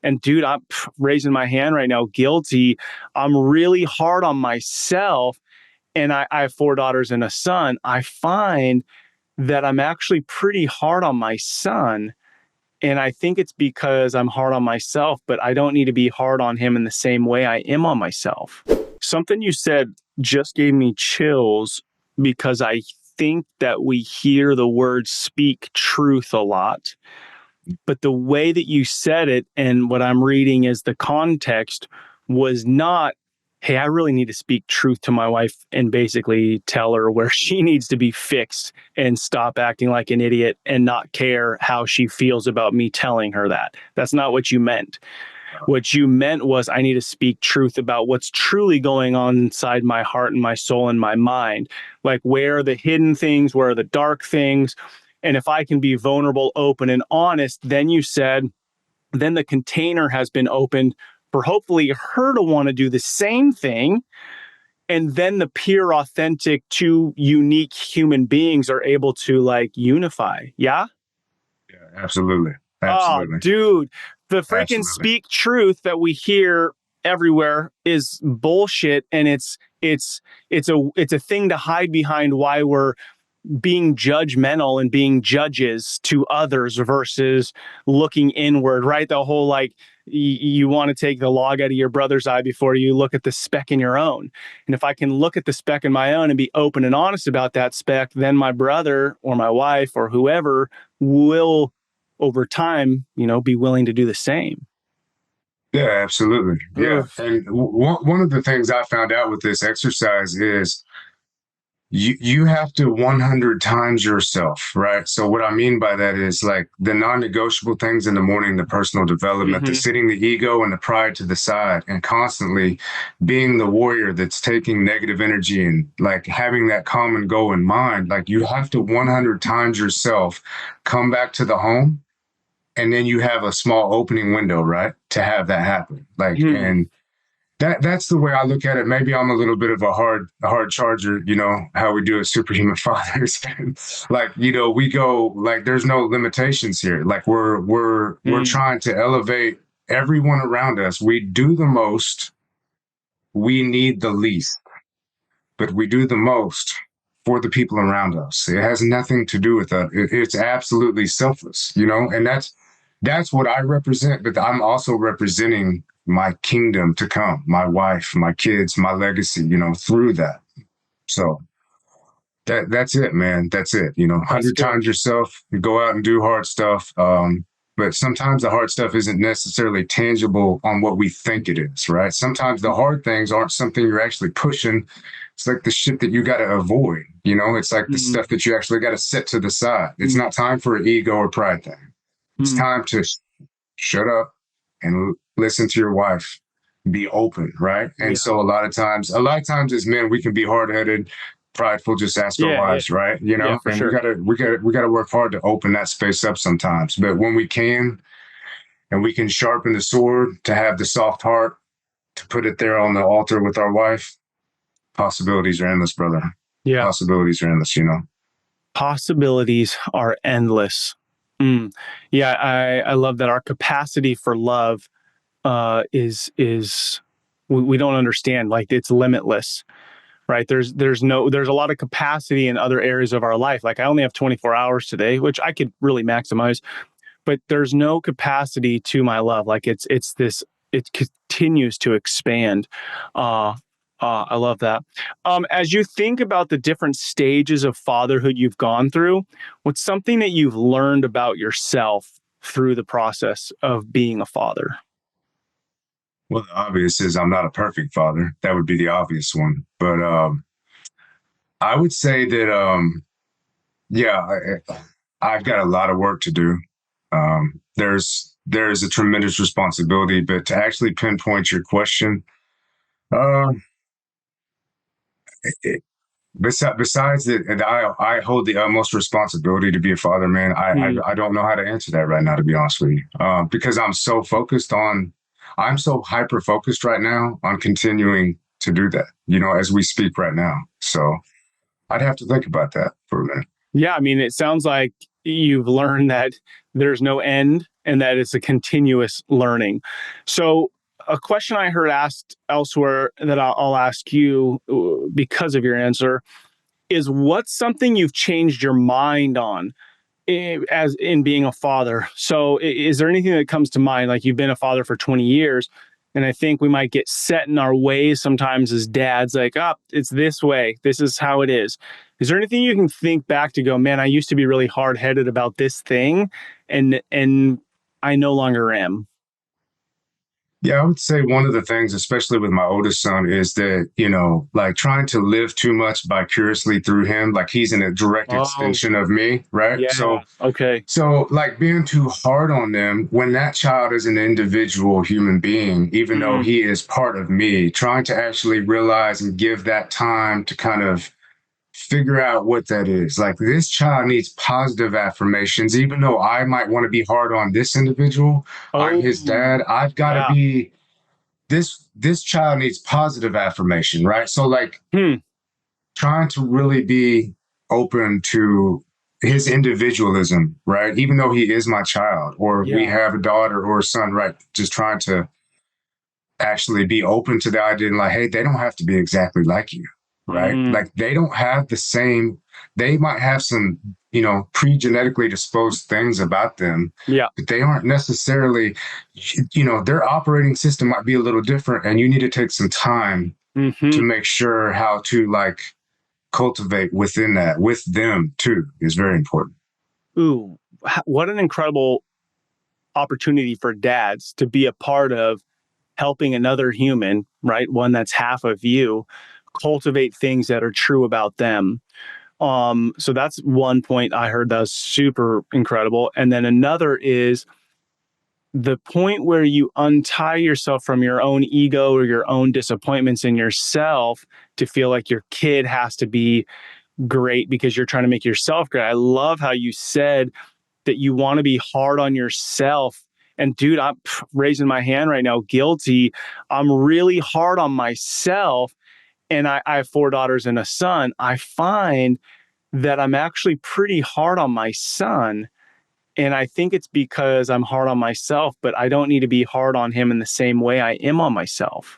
And dude, I'm raising my hand right now, guilty. I'm really hard on myself. And I have 4 daughters and a son. I find that I'm actually pretty hard on my son. And I think it's because I'm hard on myself, but I don't need to be hard on him in the same way I am on myself. Something you said just gave me chills because I think that we hear the word speak truth a lot. But the way that you said it, and what I'm reading is the context was not, hey, I really need to speak truth to my wife and basically tell her where she needs to be fixed and stop acting like an idiot and not care how she feels about me telling her that. That's not what you meant. What you meant was I need to speak truth about what's truly going on inside my heart and my soul and my mind. Like, where are the hidden things? Where are the dark things? And if I can be vulnerable, open, and honest, then you said, then the container has been opened for hopefully her to want to do the same thing. And then the pure, authentic, two unique human beings are able to like unify. Yeah. Yeah, absolutely. Oh, Absolutely. dude, the freaking Absolutely. speak truth that we hear everywhere is bullshit. And it's a thing to hide behind why we're being judgmental and being judges to others versus looking inward, right? The whole like, you want to take the log out of your brother's eye before you look at the speck in your own. And if I can look at the speck in my own and be open and honest about that speck, then my brother or my wife or whoever will, over time, be willing to do the same. Yeah, absolutely. Yeah. Ugh. And one of the things I found out with this exercise is you have to 100 times yourself, right? So what I mean by that is like the non-negotiable things in the morning, the personal development, the Mm-hmm. sitting the ego and the pride to the side and constantly being the warrior that's taking negative energy and like having that common goal in mind. Like you have to 100 times yourself come back to the home, and then you have a small opening window, right, to have that happen. Like, Hmm. and that's the way I look at it. Maybe I'm a little bit of a hard charger, how we do as superhuman fathers. Like, we go like there's no limitations here. Like we're Hmm. trying to elevate everyone around us. We do the most, we need the least, but we do the most for the people around us. It has nothing to do with that. It's absolutely selfless, and that's what I represent. But I'm also representing my kingdom to come, my wife, my kids, my legacy, through that. So that's it, man. That's it. That's 100 good. times yourself, you go out and do hard stuff. But sometimes the hard stuff isn't necessarily tangible on what we think it is, right? Sometimes the hard things aren't something you're actually pushing. It's like the shit that you got to avoid. It's like the Hmm. stuff that you actually got to set to the side. It's not time for an ego or pride thing. It's Hmm. time to shut up and listen to your wife, be open, right? And Yeah. so a lot of times as men, we can be hard headed, prideful, just ask our Yeah. Yeah. wives, right? Yeah, for And we sure. gotta we gotta work hard to open that space up sometimes. But when we can, and we can sharpen the sword to have the soft heart to put it there on the altar with our wife, possibilities are endless, brother. Yeah. Possibilities are endless. Possibilities are endless. Mm. Yeah, I love that our capacity for love is we don't understand, like it's limitless, right? There's a lot of capacity in other areas of our life. Like I only have 24 hours today, which I could really maximize, but there's no capacity to my love. Like it continues to expand. Uh, I love that. As you think about the different stages of fatherhood you've gone through, what's something that you've learned about yourself through the process of being a father? Well, the obvious is I'm not a perfect father. That would be the obvious one. But I would say that yeah, I've got a lot of work to do. There's a tremendous responsibility, but to actually pinpoint your question, uh, it, besides that, and I hold the utmost responsibility to be a father, man. Hmm. I don't know how to answer that right now, to be honest with you, because I'm so hyper focused right now on continuing to do that, as we speak right now. So I'd have to think about that for a minute. Yeah, I mean, it sounds like you've learned that there's no end and that it's a continuous learning. So, a question I heard asked elsewhere that I'll ask you because of your answer is, what's something you've changed your mind on as in being a father? So, is there anything that comes to mind? Like, you've been a father for 20 years, and I think we might get set in our ways sometimes as dads, like, oh, it's this way, this is how it is. Is there anything you can think back to go, man, I used to be really hard headed about this thing, and I no longer am? Yeah, I would say one of the things, especially with my oldest son, is that, like trying to live too much vicariously through him, like he's in a direct Oh, extension of me, right? yeah. Okay. So like being too hard on them when that child is an individual human being, even though Mm. he is part of me, trying to actually realize and give that time to kind of figure out what that is. Like this child needs positive affirmations, even though I might want to be hard on this individual. I'm his Oh, dad. I've got to yeah. be this child needs positive affirmation, right? So like Hmm. trying to really be open to his individualism, right? Even though he is my child, or we Yeah. have a daughter or a son, right? Just trying to actually be open to the idea and like, hey, they don't have to be exactly like you, right? Mm. Like they don't have the same, they might have some, pre-genetically disposed things about them, Yeah. but they aren't necessarily, their operating system might be a little different. And you need to take some time Hmm. to make sure how to like cultivate within that with them too is very important. Ooh, what an incredible opportunity for dads to be a part of helping another human, right? One that's half of you, cultivate things that are true about them. So that's one point I heard that was super incredible. And then another is the point where you untie yourself from your own ego or your own disappointments in yourself to feel like your kid has to be great because you're trying to make yourself great. I love how you said that you want to be hard on yourself. And dude, I'm raising my hand right now, guilty. I'm really hard on myself. And I have four daughters and a son. I find that I'm actually pretty hard on my son. And I think it's because I'm hard on myself, but I don't need to be hard on him in the same way I am on myself.